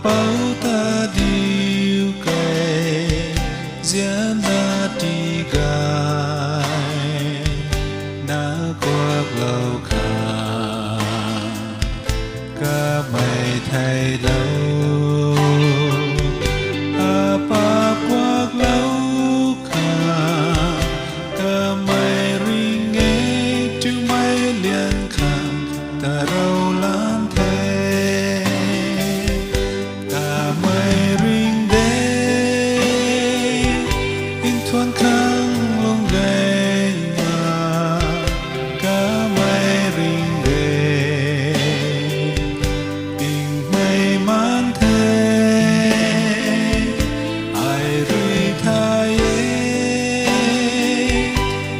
bao ta điêu kề diễn na đi gai na quắc lâu khả cả mày thay lâu ba quắc lâu khả cả mày ring nghe chú mày liền khang ta đâu làm thế cả mày ring đê in thuần khang lông gầy mà cả mày ring đê tình mày man thế ai rui thay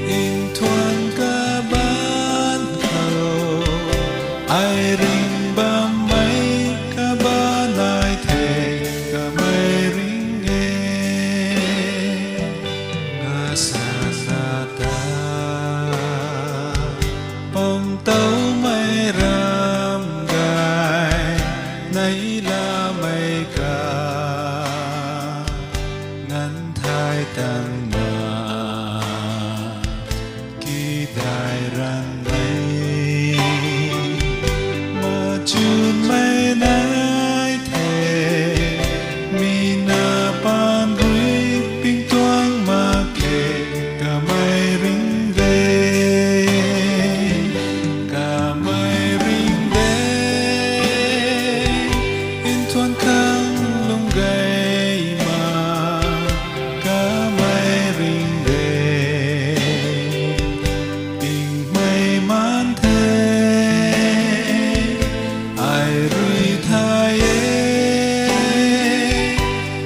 in thuần cả ban thầu ai ring bám mấy cả ba nai thề cả mây ring nghe ngã xa xa ta bông tấu mây ram gai nấy là mây cả ngắn thái tăng mà kỳ đại răng mây mà chun mây nai thề mi na ban rui ping tuang mà kề cả mây ring về cả mây ring về in thuần khang lông gầy mà cả mây ring về tình mây man thế ai rui thay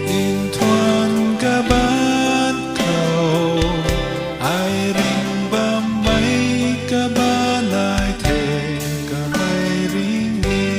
in thuần cả ban cầu ai ring bám mấy cả ba nai thề cả mây ring nghe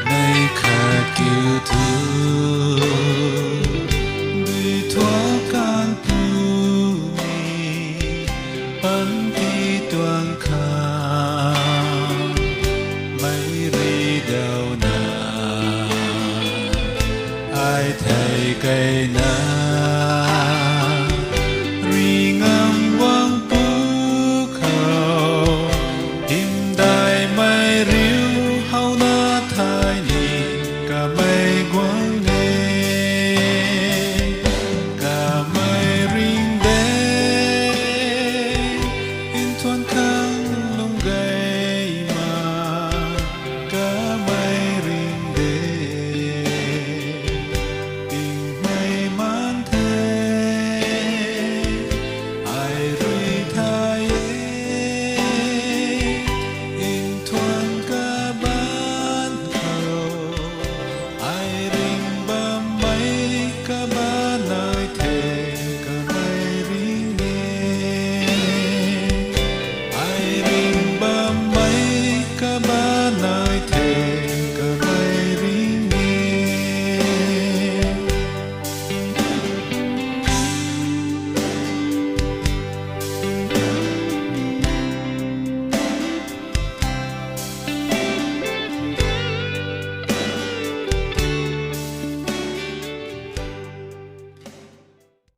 này khát kiêu thứ đi thoa can tu bắn đi tuang kha mấy ri đầu na ai thầy cây na